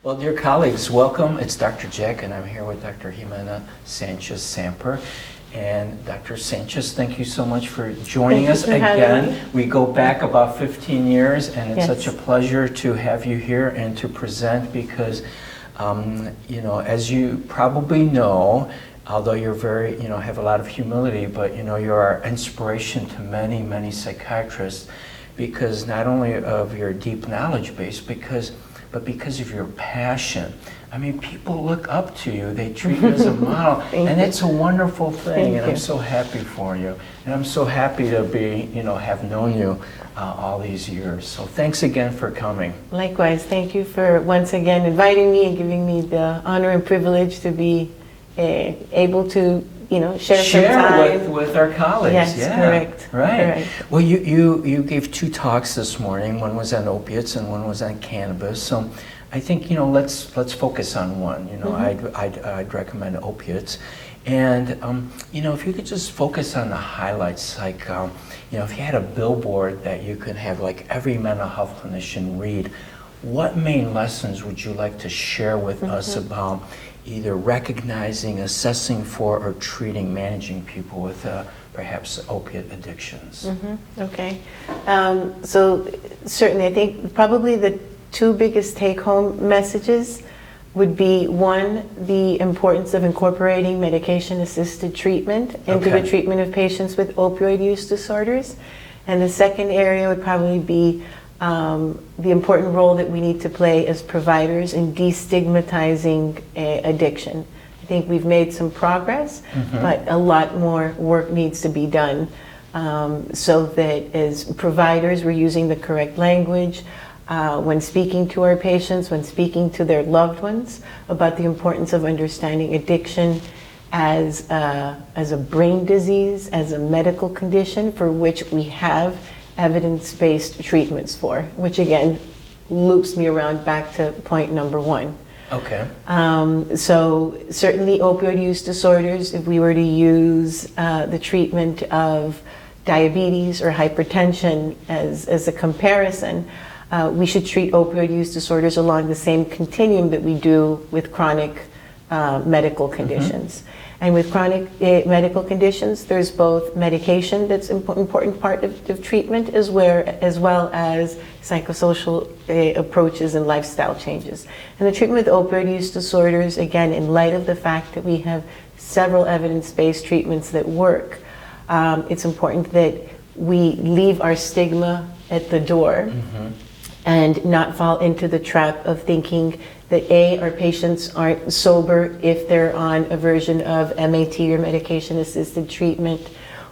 Well, dear colleagues, welcome. It's Dr. Jack, and I'm here with Dr. Ximena Sanchez Samper. And Dr. Sanchez, thank you so much for joining us again. We go back about 15 years, and it's such a pleasure to have you here and to present because, as you probably know, although you're very, have a lot of humility, but, you're our inspiration to many, many psychiatrists because not only of your deep knowledge base, but because of your passion. I mean, people look up to you. They treat you as a model, and it's a wonderful thing. And I'm so happy for you, and I'm so happy to be, have known you all these years. So thanks again for coming. Likewise, thank you for once again inviting me and giving me the honor and privilege to be able to, share some time with our colleagues. Yes, correct. Right. Correct. Well, you gave 2 talks this morning. One was on opiates and one was on cannabis. So I think let's focus on one. I'd recommend opiates, and if you could just focus on the highlights, like if you had a billboard that you could have like every mental health clinician read, what main lessons would you like to share with us about either recognizing, assessing for, or treating, managing people with perhaps opiate addictions? Okay. So certainly I think probably the 2 biggest take-home messages would be, 1, the importance of incorporating medication-assisted treatment into the treatment of patients with opioid use disorders. And the second area would probably be the important role that we need to play as providers in destigmatizing addiction. I think we've made some progress, but a lot more work needs to be done so that as providers we're using the correct language when speaking to our patients, when speaking to their loved ones about the importance of understanding addiction as a brain disease, as a medical condition for which we have evidence-based treatments for, which again loops me around back to point number 1. Okay. So certainly opioid use disorders, if we were to use the treatment of diabetes or hypertension as a comparison, we should treat opioid use disorders along the same continuum that we do with chronic medical conditions. And with chronic medical conditions, there's both medication that's an important part of treatment as well as psychosocial approaches and lifestyle changes. And the treatment with opioid use disorders, again, in light of the fact that we have several evidence-based treatments that work, it's important that we leave our stigma at the door and not fall into the trap of thinking that our patients aren't sober if they're on a version of MAT or medication-assisted treatment,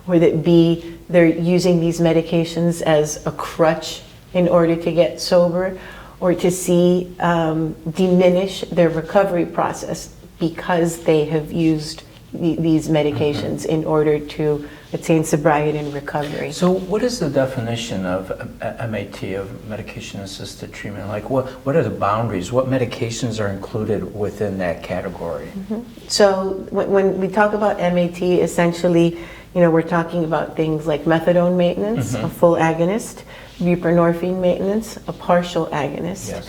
or that B, they're using these medications as a crutch in order to get sober, or to C, diminish their recovery process because they have used these medications in order to attain sobriety and recovery. So what is the definition of MAT, of medication-assisted treatment? Like what are the boundaries? What medications are included within that category? So when we talk about MAT, essentially, we're talking about things like methadone maintenance, a full agonist, buprenorphine maintenance, a partial agonist,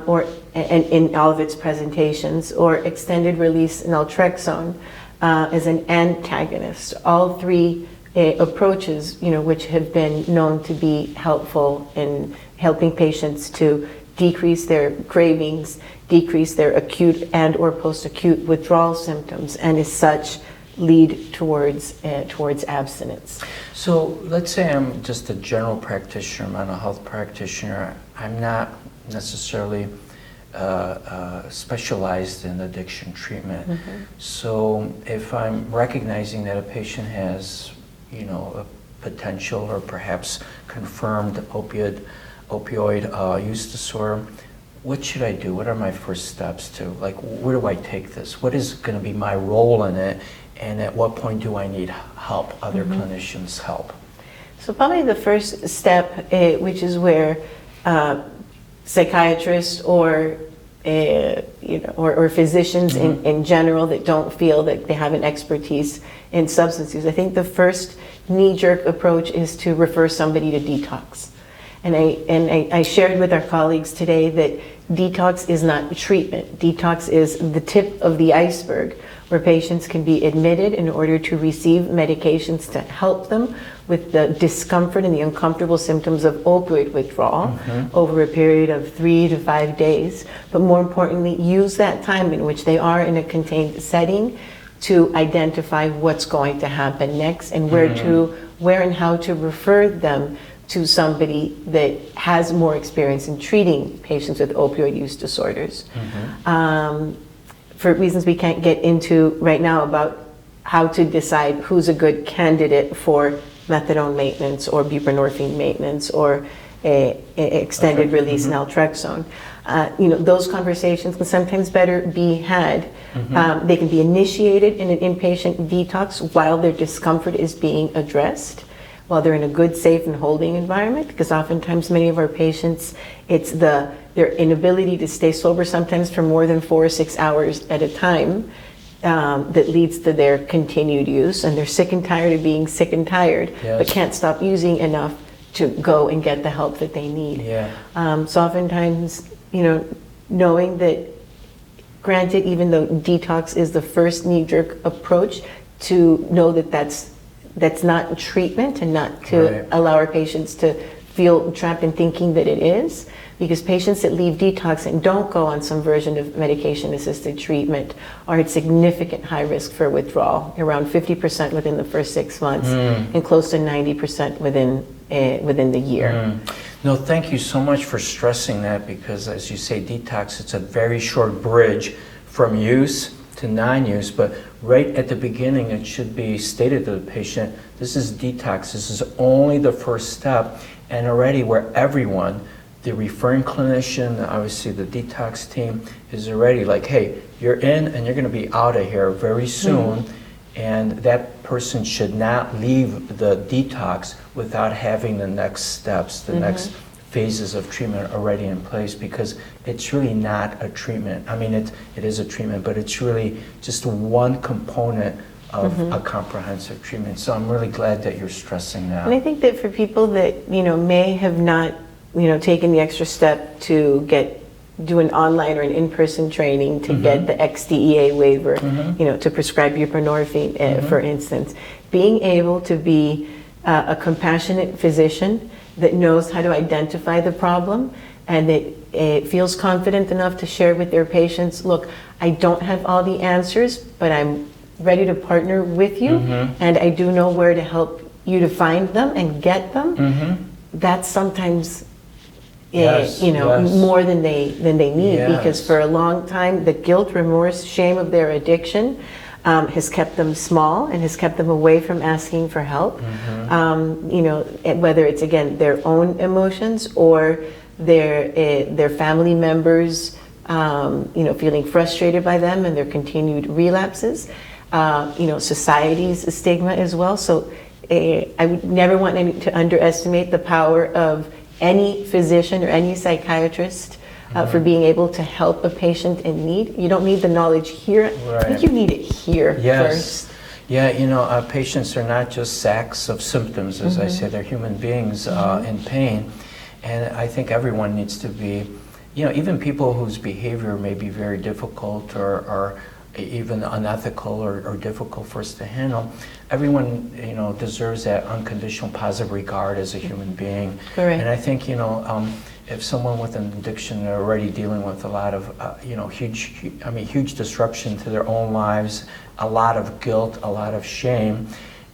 or in all of its presentations, or extended release naltrexone as an antagonist. All 3 approaches, which have been known to be helpful in helping patients to decrease their cravings, decrease their acute and or post-acute withdrawal symptoms, and as such lead towards abstinence. So let's say I'm just a general practitioner, mental health practitioner. I'm not necessarily specialized in addiction treatment. So if I'm recognizing that a patient has, a potential or perhaps confirmed opioid use disorder, what should I do? What are my first steps to, where do I take this? What is going to be my role in it? And at what point do I need help, other clinicians' help? So probably the first step, which is where psychiatrists or physicians in general that don't feel that they have an expertise in substance use. I think the first knee-jerk approach is to refer somebody to detox. And I shared with our colleagues today that detox is not treatment. Detox is the tip of the iceberg, where patients can be admitted in order to receive medications to help them with the discomfort and the uncomfortable symptoms of opioid withdrawal over a period of 3 to 5 days. But more importantly, use that time in which they are in a contained setting to identify what's going to happen next and where and how to refer them to somebody that has more experience in treating patients with opioid use disorders. For reasons we can't get into right now about how to decide who's a good candidate for methadone maintenance or buprenorphine maintenance or a extended release naltrexone. Those conversations can sometimes better be had. They can be initiated in an inpatient detox while their discomfort is being addressed, while they're in a good, safe, and holding environment, because oftentimes many of our patients, it's their inability to stay sober sometimes for more than 4 or 6 hours at a time that leads to their continued use, and they're sick and tired of being sick and tired, but can't stop using enough to go and get the help that they need. So oftentimes, knowing that, granted, even though detox is the first knee-jerk approach, to know that that's not treatment and not to allow our patients to feel trapped in thinking that it is, because patients that leave detox and don't go on some version of medication-assisted treatment are at significant high risk for withdrawal, around 50% within the first 6 months and close to 90% within the year. No, thank you so much for stressing that, because as you say, detox, it's a very short bridge from use to non-use, but right at the beginning it should be stated to the patient, this is detox, this is only the first step, and already where everyone, the referring clinician, obviously the detox team, is already like, hey, you're in and you're going to be out of here very soon, and that person should not leave the detox without having the next steps, the next phases of treatment already in place, because it's really not a treatment. I mean, it is a treatment, but it's really just one component of a comprehensive treatment. So I'm really glad that you're stressing that. And I think that for people that, may have not, taken the extra step to do an online or an in-person training to get the XDEA waiver, to prescribe buprenorphine, for instance, being able to be a compassionate physician that knows how to identify the problem and that it feels confident enough to share with their patients, look, I don't have all the answers, but I'm ready to partner with you, and I do know where to help you to find them and get them. That's sometimes more than they need, because for a long time the guilt, remorse, shame of their addiction has kept them small and has kept them away from asking for help. Whether it's, again, their own emotions or their family members feeling frustrated by them and their continued relapses, society's stigma as well. So I would never want to underestimate the power of any physician or any psychiatrist for being able to help a patient in need. You don't need the knowledge here. I think you need it here first. Yeah, patients are not just sacks of symptoms, as I say, they're human beings in pain. And I think everyone needs to be, even people whose behavior may be very difficult or even unethical or difficult for us to handle, everyone, deserves that unconditional positive regard as a human being. Correct. And I think, if someone with an addiction are already dealing with a lot of, huge disruption to their own lives, a lot of guilt, a lot of shame,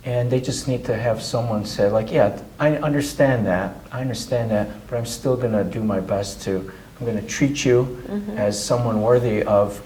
and they just need to have someone say, like, yeah, I understand that, but I'm still going to do my best I'm going to treat you as someone worthy of,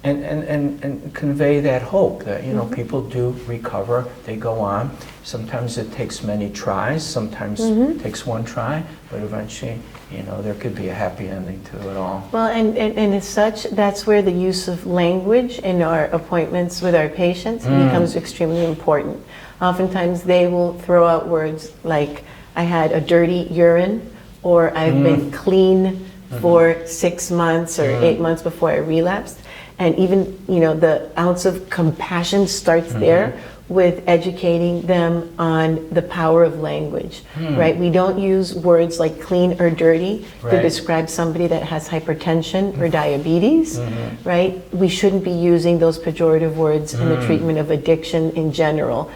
and convey that hope that, people do recover, they go on. Sometimes it takes many tries, sometimes it takes one try, but eventually, there could be a happy ending to it all. Well, and as such, that's where the use of language in our appointments with our patients becomes extremely important. Oftentimes they will throw out words like, I had a dirty urine, or I've been clean for 6 months or 8 months before I relapsed. And even, the ounce of compassion starts there with educating them on the power of language, right? We don't use words like clean or dirty to Right. describe somebody that has hypertension or diabetes, right? We shouldn't be using those pejorative words in the treatment of addiction in general,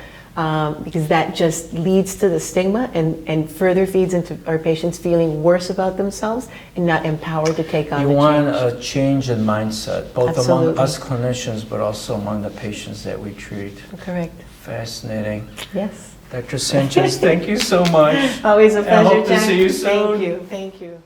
because that just leads to the stigma and further feeds into our patients feeling worse about themselves and not empowered to take on You the want change. a change in mindset, both among Absolutely. us clinicians, but also among the patients that we treat. Correct. Fascinating. Yes. Dr. Sanchez, thank you so much. Always a pleasure, I hope to Jack. see you soon. Thank you. Thank you.